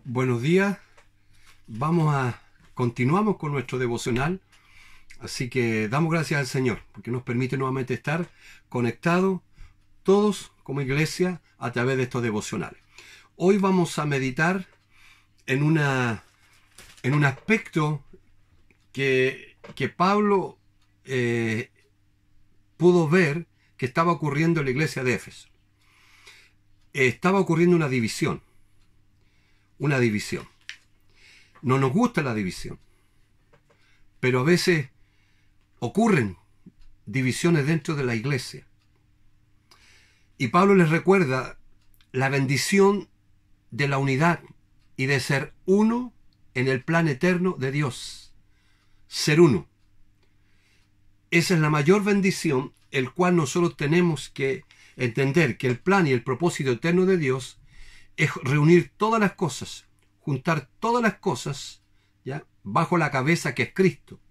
Buenos días, continuamos con nuestro devocional, así que damos gracias al Señor, porque nos permite nuevamente estar conectados todos como iglesia a través de estos devocionales. Hoy vamos a meditar en un aspecto que Pablo pudo ver que estaba ocurriendo en la iglesia de Éfeso. Estaba ocurriendo una división. No nos gusta la división, pero a veces ocurren divisiones dentro de la iglesia. Y Pablo les recuerda la bendición de la unidad y de ser uno en el plan eterno de Dios. Ser uno. Esa es la mayor bendición, el cual nosotros tenemos que entender que el plan y el propósito eterno de Dios es reunir todas las cosas, juntar todas las cosas, ¿ya?, bajo la cabeza que es Cristo.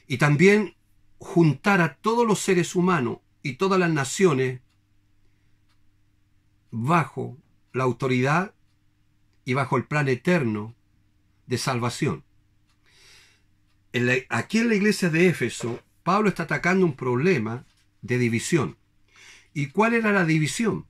Y también juntar a todos los seres humanos y todas las naciones bajo la autoridad y bajo el plan eterno de salvación. Aquí en la iglesia de Éfeso, Pablo está atacando un problema de división. ¿Y cuál era la división?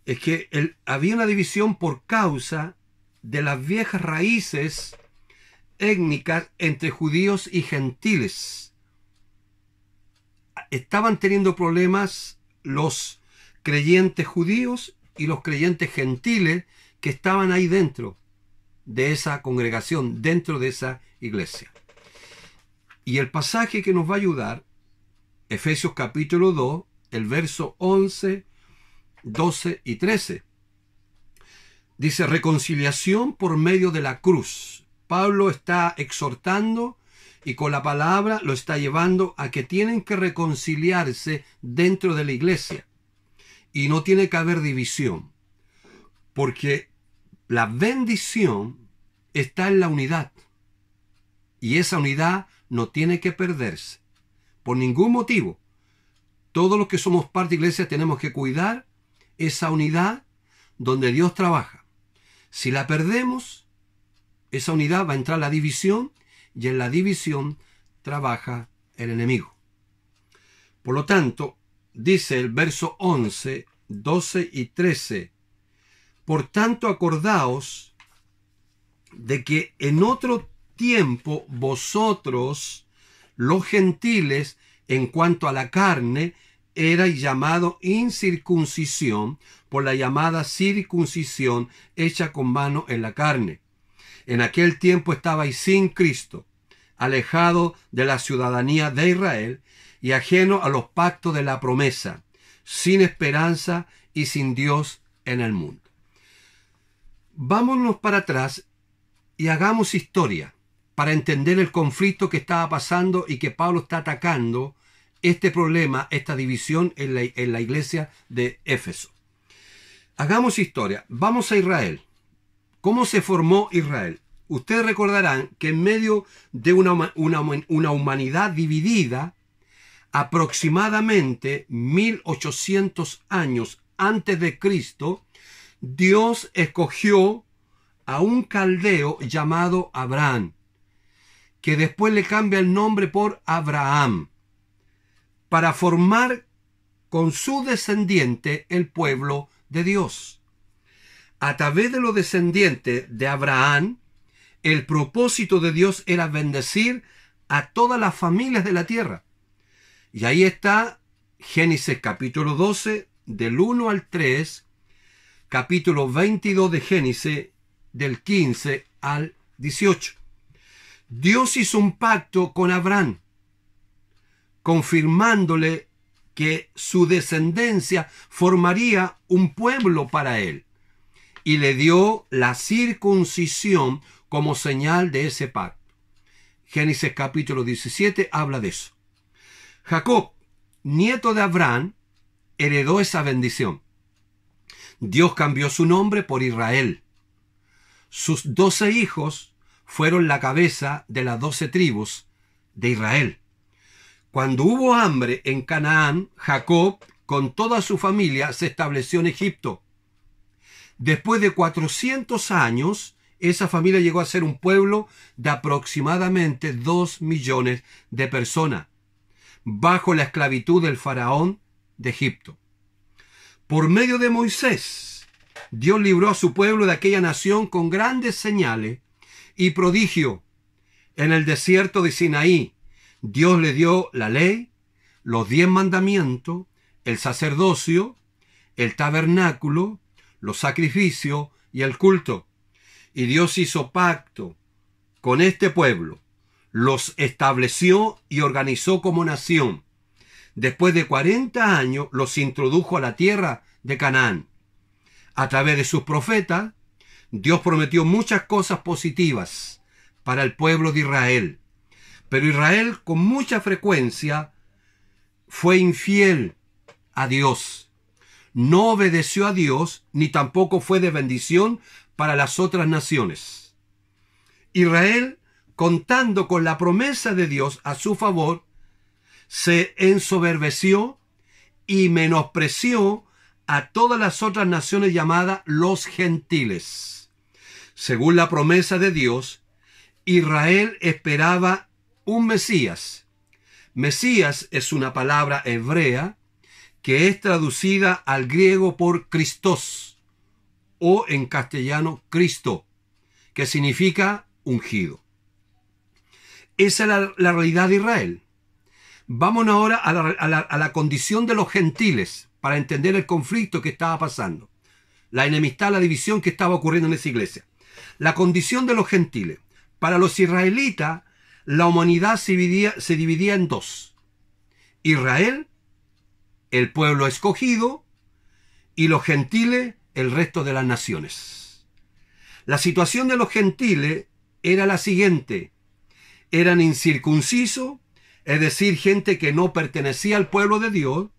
Es que había una división por causa de las viejas raíces étnicas entre judíos y gentiles. Estaban teniendo problemas los creyentes judíos y los creyentes gentiles que estaban ahí dentro de esa congregación, dentro de esa iglesia. Y el pasaje que nos va a ayudar, Efesios capítulo 2, el verso 11, 12 y 13. Dice: reconciliación por medio de la cruz. Pablo está exhortando y con la palabra lo está llevando a que tienen que reconciliarse dentro de la iglesia. Y no tiene que haber división, porque la bendición está en la unidad. Y esa unidad no tiene que perderse por ningún motivo. Todos los que somos parte de la iglesia tenemos que cuidar esa unidad donde Dios trabaja. Si la perdemos, esa unidad va a entrar la división, y en la división trabaja el enemigo. Por lo tanto, dice el verso 11, 12 y 13: por tanto, acordaos de que en otro tiempo vosotros, los gentiles, en cuanto a la carne, erais llamado incircuncisión por la llamada circuncisión hecha con mano en la carne. En aquel tiempo estabais sin Cristo, alejado de la ciudadanía de Israel y ajeno a los pactos de la promesa, sin esperanza y sin Dios en el mundo. Vámonos para atrás y hagamos historia para entender el conflicto que estaba pasando y que Pablo está atacando este problema, esta división en la iglesia de Éfeso. Hagamos historia. Vamos a Israel. ¿Cómo se formó Israel? Ustedes recordarán que en medio de una humanidad dividida, aproximadamente 1800 años antes de Cristo, Dios escogió a un caldeo llamado Abraham, que después le cambia el nombre por Abraham, para formar con su descendiente el pueblo de Dios. A través de los descendientes de Abraham, el propósito de Dios era bendecir a todas las familias de la tierra. Y ahí está Génesis capítulo 12, del 1 al 3, capítulo 22 de Génesis, del 15 al 18. Dios hizo un pacto con Abraham, confirmándole que su descendencia formaría un pueblo para él, y le dio la circuncisión como señal de ese pacto. Génesis capítulo 17 habla de eso. Jacob, nieto de Abraham, heredó esa bendición. Dios cambió su nombre por Israel. Sus 12 hijos fueron la cabeza de las 12 tribus de Israel. Cuando hubo hambre en Canaán, Jacob, con toda su familia, se estableció en Egipto. Después de 400 años, esa familia llegó a ser un pueblo de aproximadamente 2 millones de personas, bajo la esclavitud del faraón de Egipto. Por medio de Moisés, Dios libró a su pueblo de aquella nación con grandes señales y prodigios. En el desierto de Sinaí, Dios le dio la ley, los 10 mandamientos, el sacerdocio, el tabernáculo, los sacrificios y el culto. Y Dios hizo pacto con este pueblo, los estableció y organizó como nación. Después de 40 años los introdujo a la tierra de Canaán. A través de sus profetas, Dios prometió muchas cosas positivas para el pueblo de Israel. Pero Israel con mucha frecuencia fue infiel a Dios. No obedeció a Dios, ni tampoco fue de bendición para las otras naciones. Israel, contando con la promesa de Dios a su favor, se ensoberbeció y menospreció a todas las otras naciones llamadas los gentiles. Según la promesa de Dios, Israel esperaba un Mesías. Mesías es una palabra hebrea que es traducida al griego por Christos o en castellano Cristo, que significa ungido. Esa es la realidad de Israel. Vámonos ahora a la condición de los gentiles para entender el conflicto que estaba pasando, la enemistad, la división que estaba ocurriendo en esa iglesia. La condición de los gentiles. Para los israelitas, la humanidad se dividía en dos. Israel, el pueblo escogido, y los gentiles, el resto de las naciones. La situación de los gentiles era la siguiente. Eran incircuncisos, es decir, gente que no pertenecía al pueblo de Dios,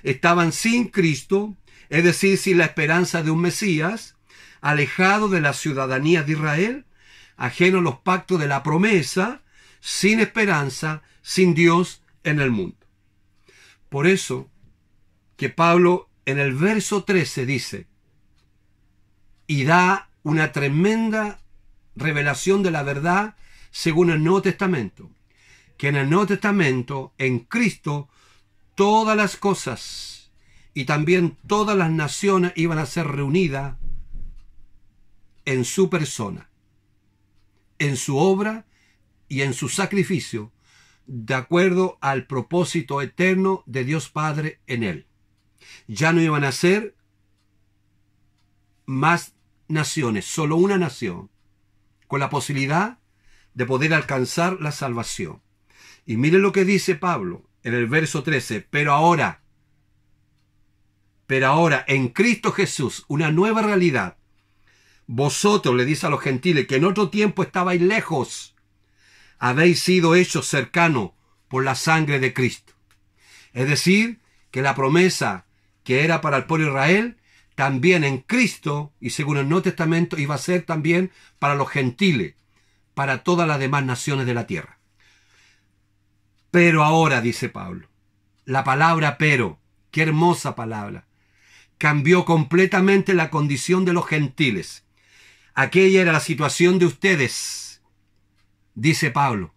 estaban sin Cristo, es decir, sin la esperanza de un Mesías, alejados de la ciudadanía de Israel, ajenos a los pactos de la promesa, sin esperanza, sin Dios en el mundo. Por eso que Pablo en el verso 13 dice, y da una tremenda revelación de la verdad según el Nuevo Testamento, que en el Nuevo Testamento, en Cristo, todas las cosas y también todas las naciones iban a ser reunidas en su persona, en su obra y en su sacrificio, de acuerdo al propósito eterno de Dios Padre en él. Ya no iban a ser más naciones, solo una nación, con la posibilidad de poder alcanzar la salvación. Y miren lo que dice Pablo en el verso 13, pero ahora, en Cristo Jesús, una nueva realidad. Vosotros, le dice a los gentiles, que en otro tiempo estabais lejos, habéis sido hechos cercanos por la sangre de Cristo. Es decir, que la promesa que era para el pueblo de Israel, también en Cristo, y según el Nuevo Testamento, iba a ser también para los gentiles, para todas las demás naciones de la tierra. Pero ahora, dice Pablo, la palabra pero, qué hermosa palabra, cambió completamente la condición de los gentiles. Aquella era la situación de ustedes, dice Pablo,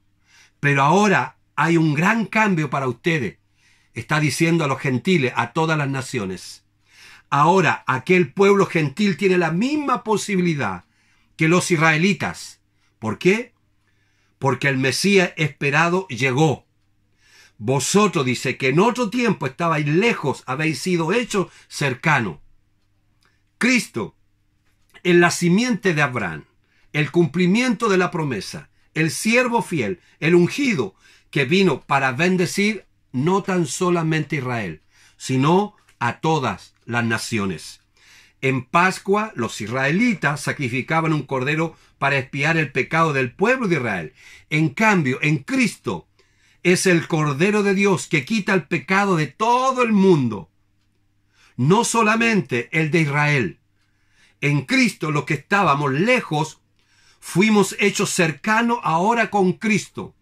pero ahora hay un gran cambio para ustedes. Está diciendo a los gentiles, a todas las naciones. Ahora aquel pueblo gentil tiene la misma posibilidad que los israelitas. ¿Por qué? Porque el Mesías esperado llegó. Vosotros, dice, que en otro tiempo estabais lejos, habéis sido hechos cercanos. Cristo, en la simiente de Abraham, el cumplimiento de la promesa, el siervo fiel, el ungido, que vino para bendecir no tan solamente a Israel, sino a todas las naciones. En Pascua, los israelitas sacrificaban un cordero para expiar el pecado del pueblo de Israel. En cambio, en Cristo es el Cordero de Dios que quita el pecado de todo el mundo, no solamente el de Israel. En Cristo, los que estábamos lejos, fuimos hechos cercanos ahora con Cristo.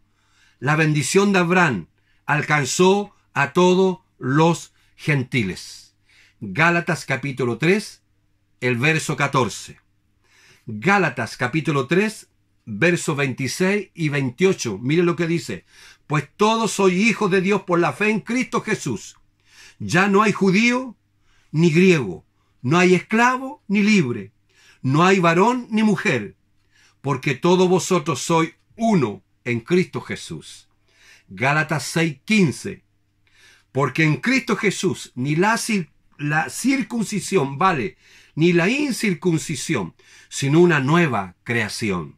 La bendición de Abraham alcanzó a todos los gentiles. Gálatas capítulo 3, el verso 14. Gálatas capítulo 3, versos 26 y 28. Mire lo que dice. Pues todos sois hijos de Dios por la fe en Cristo Jesús. Ya no hay judío ni griego, no hay esclavo ni libre, no hay varón ni mujer, porque todos vosotros sois uno en Cristo Jesús. Gálatas 6:15. Porque en Cristo Jesús ni la circuncisión vale, ni la incircuncisión, sino una nueva creación.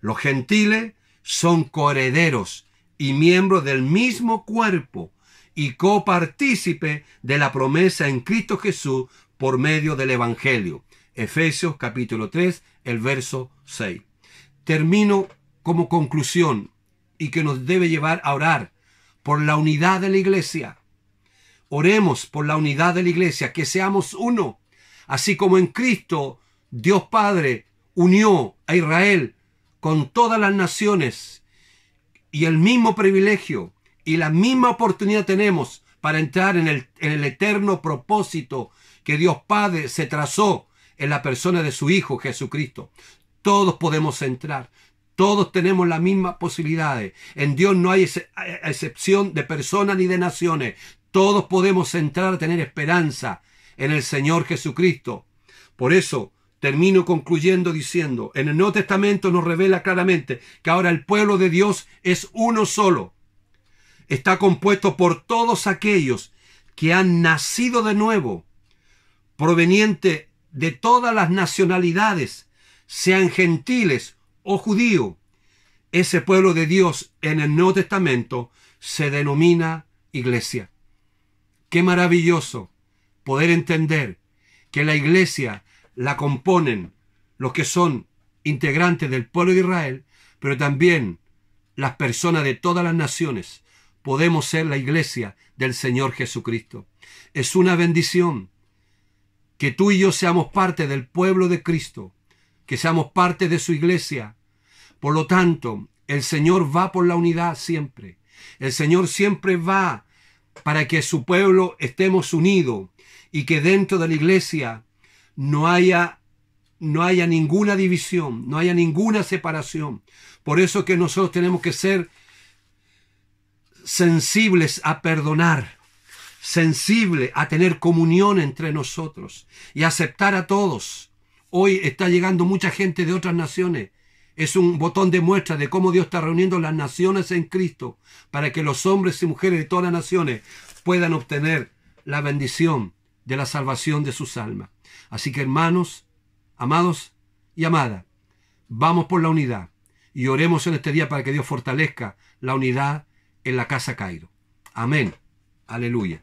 Los gentiles son coherederos y miembros del mismo cuerpo y copartícipe de la promesa en Cristo Jesús por medio del Evangelio. Efesios capítulo 3, el verso 6. Termino como conclusión y que nos debe llevar a orar por la unidad de la iglesia. Oremos por la unidad de la iglesia, que seamos uno, así como en Cristo Dios Padre unió a Israel con todas las naciones, y el mismo privilegio y la misma oportunidad tenemos para entrar en el eterno propósito que Dios Padre se trazó en la persona de su Hijo Jesucristo. Todos podemos entrar. Todos tenemos las mismas posibilidades. En Dios no hay excepción de personas ni de naciones. Todos podemos entrar a tener esperanza en el Señor Jesucristo. Por eso termino concluyendo diciendo, en el Nuevo Testamento nos revela claramente que ahora el pueblo de Dios es uno solo. Está compuesto por todos aquellos que han nacido de nuevo, proveniente de todas las nacionalidades, sean gentiles o judíos. Ese pueblo de Dios en el Nuevo Testamento se denomina iglesia. Qué maravilloso poder entender que la iglesia la componen los que son integrantes del pueblo de Israel, pero también las personas de todas las naciones. Podemos ser la iglesia del Señor Jesucristo. Es una bendición que tú y yo seamos parte del pueblo de Cristo, que seamos parte de su iglesia. Por lo tanto, el Señor va por la unidad siempre. El Señor siempre va para que su pueblo estemos unidos y que dentro de la iglesia no haya ninguna división, no haya ninguna separación. Por eso que nosotros tenemos que ser sensibles a perdonar, sensibles a tener comunión entre nosotros y aceptar a todos. Hoy está llegando mucha gente de otras naciones. Es un botón de muestra de cómo Dios está reuniendo las naciones en Cristo para que los hombres y mujeres de todas las naciones puedan obtener la bendición de la salvación de sus almas. Así que hermanos, amados y amadas, vamos por la unidad y oremos en este día para que Dios fortalezca la unidad en la casa Cairo. Amén. Aleluya.